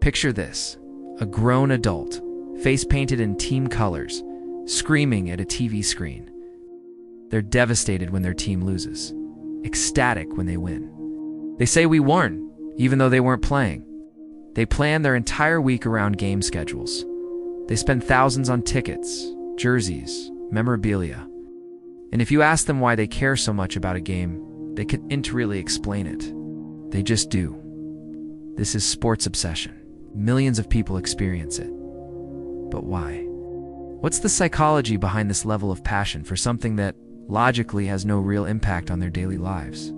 Picture this: a grown adult, face painted in team colors, screaming at a TV screen. They're devastated when their team loses, ecstatic when they win. They say we won, even though they weren't playing. They plan their entire week around game schedules. They spend thousands on tickets, jerseys, memorabilia. And if you ask them why they care so much about a game, they can't really explain it. They just do. This is sports obsession. Millions of people experience it. But why? What's the psychology behind this level of passion for something that logically has no real impact on their daily lives?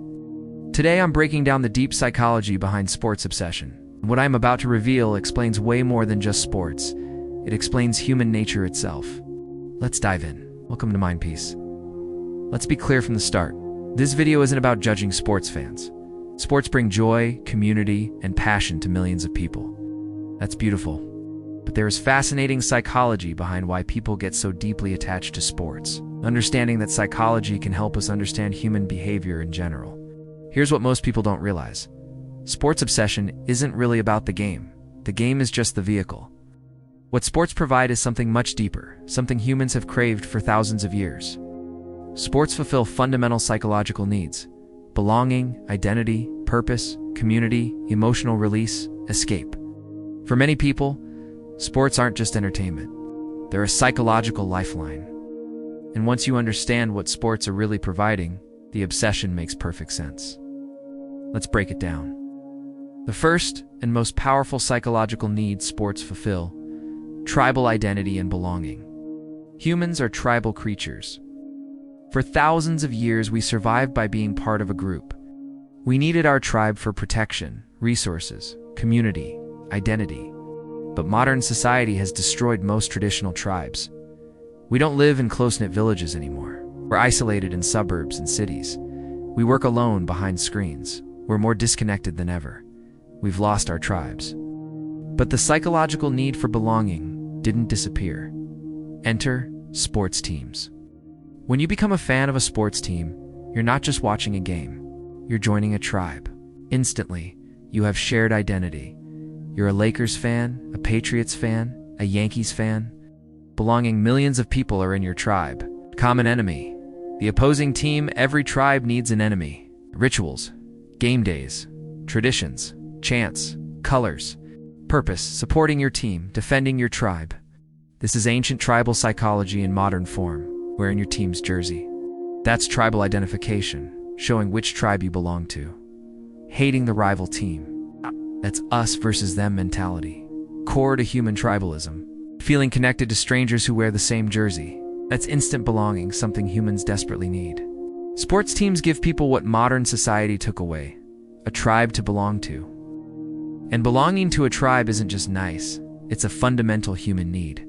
Today I'm breaking down the deep psychology behind sports obsession. What I'm about to reveal explains way more than just sports. It explains human nature itself. Let's dive in. Welcome to Mindpiece. Let's be clear from the start. This video isn't about judging sports fans. Sports bring joy, community, and passion to millions of people. That's beautiful. But there is fascinating psychology behind why people get so deeply attached to sports. Understanding that psychology can help us understand human behavior in general. Here's what most people don't realize. Sports obsession isn't really about the game. The game is just the vehicle. What sports provide is something much deeper, something humans have craved for thousands of years. Sports fulfill fundamental psychological needs: belonging, identity, purpose, community, emotional release, escape. For many people, sports aren't just entertainment. They're a psychological lifeline. And once you understand what sports are really providing, the obsession makes perfect sense. Let's break it down. The first and most powerful psychological need sports fulfill: tribal identity and belonging. Humans are tribal creatures. For thousands of years, we survived by being part of a group. We needed our tribe for protection, resources, community, identity. But modern society has destroyed most traditional tribes. We don't live in close-knit villages anymore. We're isolated in suburbs and cities. We work alone behind screens. We're more disconnected than ever. We've lost our tribes. But the psychological need for belonging didn't disappear. Enter sports teams. When you become a fan of a sports team, you're not just watching a game. You're joining a tribe. Instantly, you have shared identity. You're a Lakers fan, a Patriots fan, a Yankees fan. Belonging: millions of people are in your tribe. Common enemy: the opposing team. Every tribe needs an enemy. Rituals, game days, traditions, chants, colors, purpose: supporting your team, defending your tribe. This is ancient tribal psychology in modern form, wearing your team's jersey. That's tribal identification, showing which tribe you belong to. Hating the rival team. That's us versus them mentality. Core to human tribalism. Feeling connected to strangers who wear the same jersey. That's instant belonging, something humans desperately need. Sports teams give people what modern society took away: a tribe to belong to. And belonging to a tribe isn't just nice, it's a fundamental human need.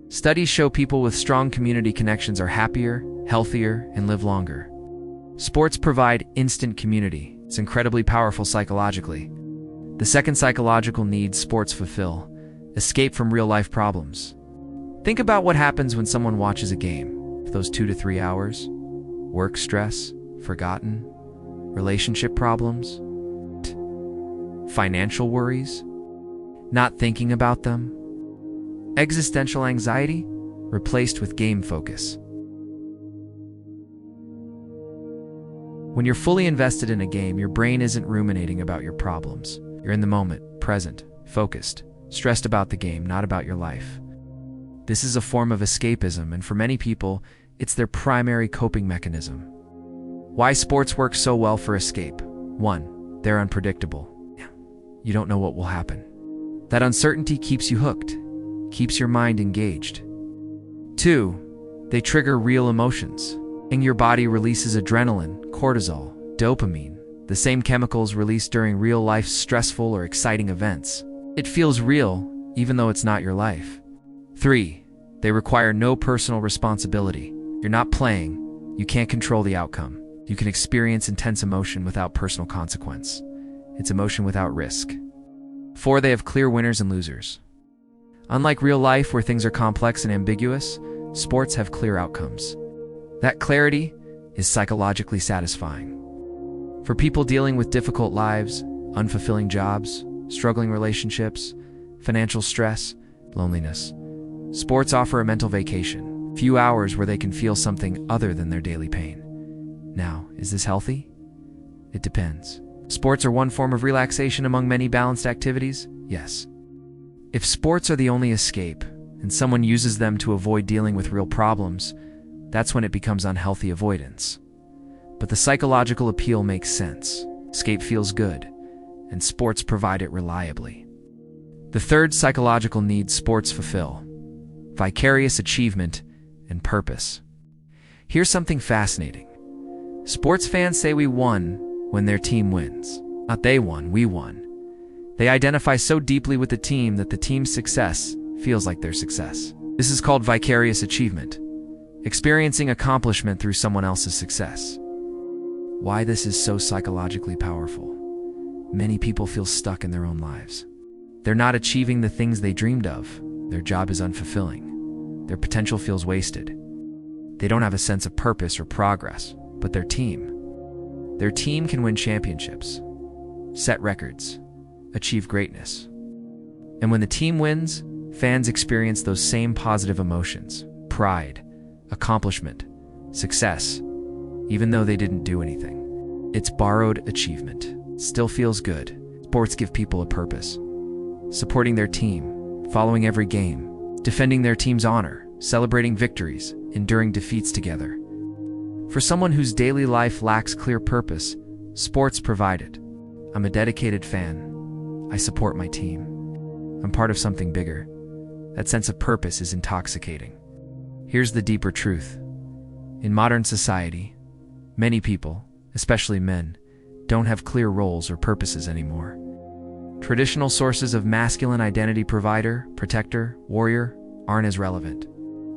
Studies show people with strong community connections are happier, healthier, and live longer. Sports provide instant community. It's incredibly powerful psychologically. The second psychological need sports fulfill: escape from real-life problems. Think about what happens when someone watches a game. For those 2 to 3 hours, work stress, forgotten, relationship problems, financial worries, not thinking about them, existential anxiety, replaced with game focus. When you're fully invested in a game, your brain isn't ruminating about your problems. You're in the moment, present, focused, stressed about the game, not about your life. This is a form of escapism, and for many people, it's their primary coping mechanism. Why sports work so well for escape? 1. They're unpredictable. You don't know what will happen. That uncertainty keeps you hooked, keeps your mind engaged. 2. They trigger real emotions. And your body releases adrenaline, cortisol, dopamine, the same chemicals released during real-life stressful or exciting events. It feels real, even though it's not your life. 3. They require no personal responsibility. You're not playing. You can't control the outcome. You can experience intense emotion without personal consequence. It's emotion without risk. 4. They have clear winners and losers. Unlike real life, where things are complex and ambiguous, sports have clear outcomes. That clarity is psychologically satisfying. For people dealing with difficult lives, unfulfilling jobs, struggling relationships, financial stress, loneliness. Sports offer a mental vacation, few hours where they can feel something other than their daily pain. Now, is this healthy? It depends. Sports are one form of relaxation among many balanced activities? Yes. If sports are the only escape, and someone uses them to avoid dealing with real problems, that's when it becomes unhealthy avoidance. But the psychological appeal makes sense. Escape feels good, and sports provide it reliably. The third psychological need sports fulfill: vicarious achievement and purpose. Here's something fascinating. Sports fans say we won when their team wins. Not they won, we won. They identify so deeply with the team that the team's success feels like their success. This is called vicarious achievement, experiencing accomplishment through someone else's success. Why this is so psychologically powerful? Many people feel stuck in their own lives. They're not achieving the things they dreamed of. Their job is unfulfilling. Their potential feels wasted. They don't have a sense of purpose or progress, but their team can win championships, set records, achieve greatness. And when the team wins, fans experience those same positive emotions: pride, accomplishment, success, even though they didn't do anything. It's borrowed achievement. Still feels good. Sports give people a purpose. Supporting their team, following every game, defending their team's honor, celebrating victories, enduring defeats together. For someone whose daily life lacks clear purpose, sports provide it. I'm a dedicated fan. I support my team. I'm part of something bigger. That sense of purpose is intoxicating. Here's the deeper truth. In modern society, many people, especially men, don't have clear roles or purposes anymore. Traditional sources of masculine identity, provider, protector, warrior, aren't as relevant.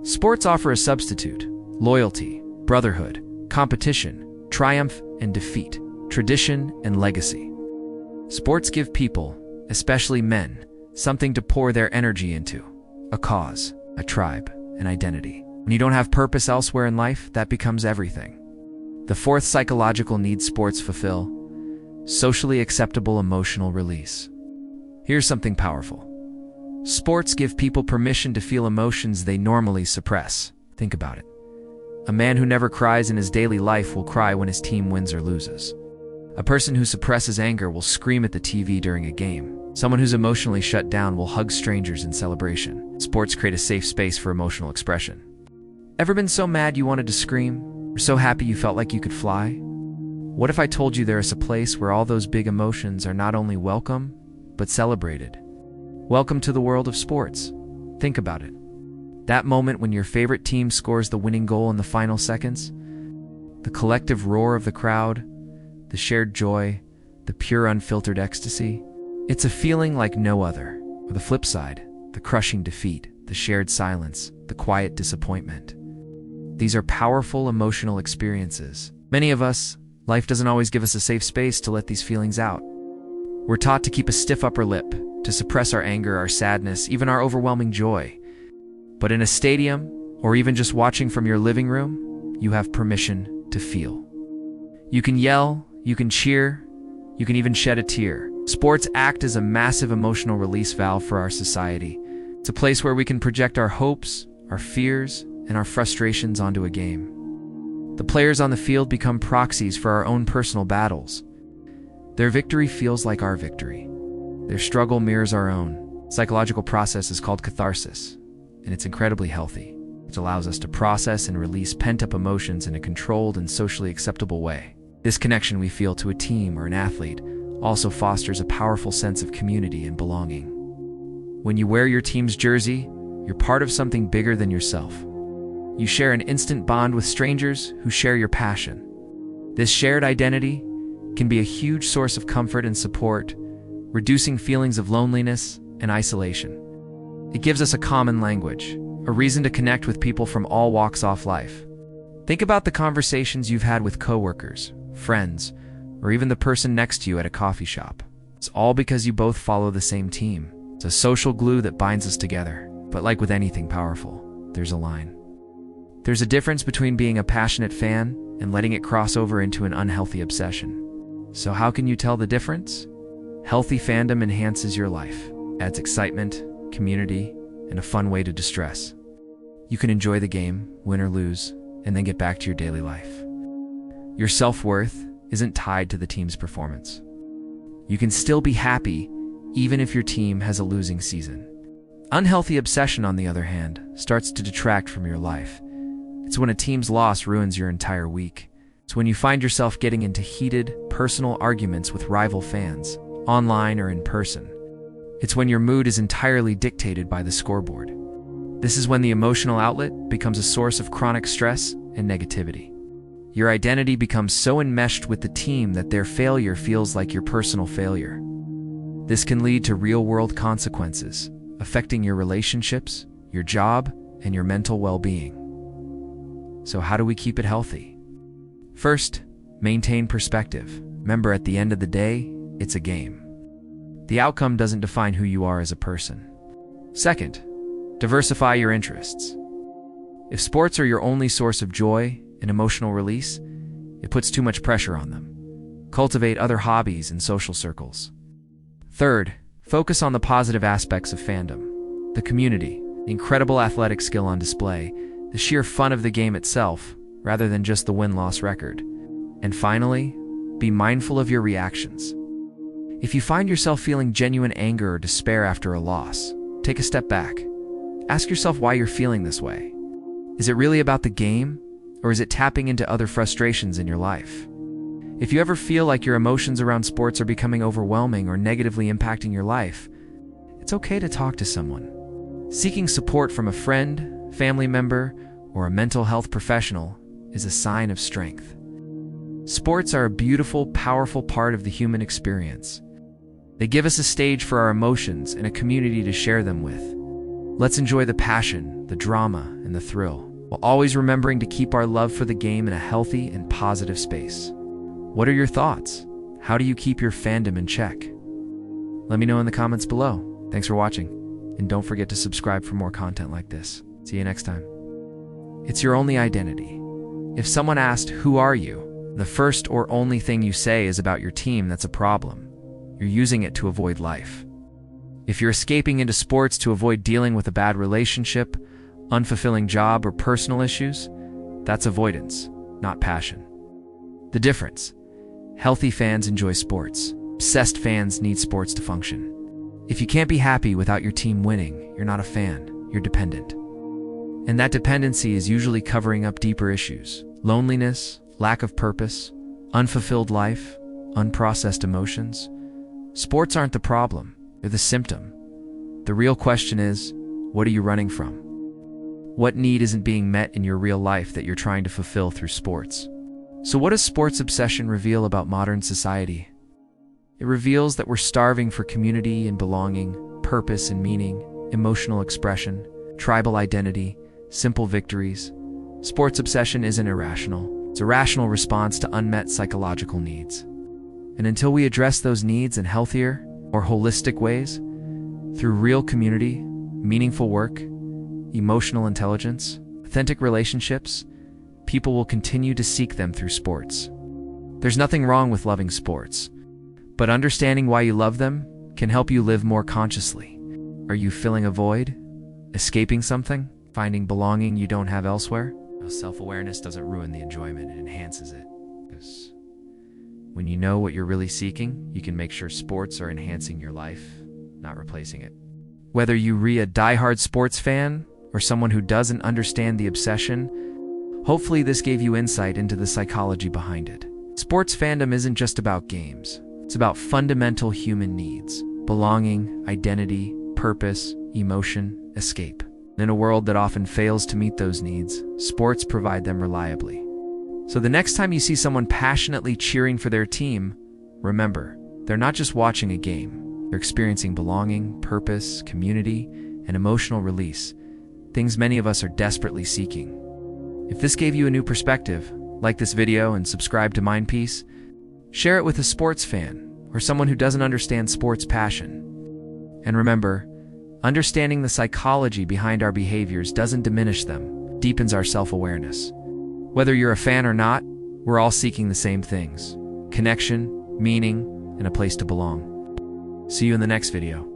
Sports offer a substitute: loyalty, brotherhood, competition, triumph and defeat, tradition and legacy. Sports give people, especially men, something to pour their energy into: a cause, a tribe, an identity. When you don't have purpose elsewhere in life, that becomes everything. The fourth psychological need sports fulfill: socially acceptable emotional release. Here's something powerful. Sports give people permission to feel emotions they normally suppress. Think about it. A man who never cries in his daily life will cry when his team wins or loses. A person who suppresses anger will scream at the TV during a game. Someone who's emotionally shut down will hug strangers in celebration. Sports create a safe space for emotional expression. Ever been so mad you wanted to scream? Or so happy you felt like you could fly? What if I told you there is a place where all those big emotions are not only welcome, but celebrated? Welcome to the world of sports. Think about it. That moment when your favorite team scores the winning goal in the final seconds, the collective roar of the crowd, the shared joy, the pure unfiltered ecstasy. It's a feeling like no other. Or the flip side, the crushing defeat, the shared silence, the quiet disappointment. These are powerful emotional experiences. Many of us, life doesn't always give us a safe space to let these feelings out. We're taught to keep a stiff upper lip, to suppress our anger, our sadness, even our overwhelming joy. But in a stadium, or even just watching from your living room, you have permission to feel. You can yell, you can cheer, you can even shed a tear. Sports act as a massive emotional release valve for our society. It's a place where we can project our hopes, our fears, and our frustrations onto a game. The players on the field become proxies for our own personal battles. Their victory feels like our victory. Their struggle mirrors our own. Psychological process is called catharsis, and it's incredibly healthy. It allows us to process and release pent-up emotions in a controlled and socially acceptable way. This connection we feel to a team or an athlete also fosters a powerful sense of community and belonging. When you wear your team's jersey, you're part of something bigger than yourself. You share an instant bond with strangers who share your passion. This shared identity can be a huge source of comfort and support, reducing feelings of loneliness and isolation. It gives us a common language, a reason to connect with people from all walks of life. Think about the conversations you've had with coworkers, friends, or even the person next to you at a coffee shop. It's all because you both follow the same team. It's a social glue that binds us together. But like with anything powerful, there's a line. There's a difference between being a passionate fan and letting it cross over into an unhealthy obsession. So how can you tell the difference? Healthy fandom enhances your life, adds excitement, community, and a fun way to distress. You can enjoy the game, win or lose, and then get back to your daily life. Your self-worth isn't tied to the team's performance. You can still be happy even if your team has a losing season. Unhealthy obsession, on the other hand, starts to detract from your life. It's when a team's loss ruins your entire week. It's when you find yourself getting into heated, personal arguments with rival fans, online or in person. It's when your mood is entirely dictated by the scoreboard. This is when the emotional outlet becomes a source of chronic stress and negativity. Your identity becomes so enmeshed with the team that their failure feels like your personal failure. This can lead to real-world consequences, affecting your relationships, your job, and your mental well-being. So how do we keep it healthy? First, maintain perspective. Remember, at the end of the day, it's a game. The outcome doesn't define who you are as a person. Second, diversify your interests. If sports are your only source of joy and emotional release, it puts too much pressure on them. Cultivate other hobbies and social circles. Third, focus on the positive aspects of fandom. The community, the incredible athletic skill on display, the sheer fun of the game itself, rather than just the win-loss record. And finally, be mindful of your reactions. If you find yourself feeling genuine anger or despair after a loss, take a step back. Ask yourself why you're feeling this way. Is it really about the game, or is it tapping into other frustrations in your life? If you ever feel like your emotions around sports are becoming overwhelming or negatively impacting your life, it's okay to talk to someone. Seeking support from a friend, family member, or a mental health professional is a sign of strength. Sports are a beautiful, powerful part of the human experience. They give us a stage for our emotions and a community to share them with. Let's enjoy the passion, the drama, and the thrill, while always remembering to keep our love for the game in a healthy and positive space. What are your thoughts? How do you keep your fandom in check? Let me know in the comments below. Thanks for watching, and don't forget to subscribe for more content like this. See you next time. It's your only identity. If someone asked, "Who are you?" the first or only thing you say is about your team, that's a problem. You're using it to avoid life. If you're escaping into sports to avoid dealing with a bad relationship, unfulfilling job, or personal issues, that's avoidance, not passion. The difference: healthy fans enjoy sports. Obsessed fans need sports to function. If you can't be happy without your team winning, you're not a fan, you're dependent. And that dependency is usually covering up deeper issues: loneliness, lack of purpose, unfulfilled life, unprocessed emotions. Sports aren't the problem, they're the symptom. The real question is, what are you running from? What need isn't being met in your real life that you're trying to fulfill through sports? So what does sports obsession reveal about modern society? It reveals that we're starving for community and belonging, purpose and meaning, emotional expression, tribal identity, simple victories. Sports obsession isn't irrational. It's a rational response to unmet psychological needs. And until we address those needs in healthier, or holistic ways, through real community, meaningful work, emotional intelligence, authentic relationships, people will continue to seek them through sports. There's nothing wrong with loving sports, but understanding why you love them can help you live more consciously. Are you filling a void? Escaping something? Finding belonging you don't have elsewhere? Self-awareness doesn't ruin the enjoyment, it enhances it. Because when you know what you're really seeking, you can make sure sports are enhancing your life, not replacing it. Whether you're a diehard sports fan or someone who doesn't understand the obsession, hopefully this gave you insight into the psychology behind it. Sports fandom isn't just about games. It's about fundamental human needs: belonging, identity, purpose, emotion, escape. In a world that often fails to meet those needs, sports provide them reliably. So the next time you see someone passionately cheering for their team, remember, they're not just watching a game. They're experiencing belonging, purpose, community, and emotional release, things many of us are desperately seeking. If this gave you a new perspective, like this video and subscribe to Mindpeace. Share it with a sports fan or someone who doesn't understand sports passion. And remember, understanding the psychology behind our behaviors doesn't diminish them, deepens our self-awareness. Whether you're a fan or not, we're all seeking the same things: connection, meaning, and a place to belong. See you in the next video.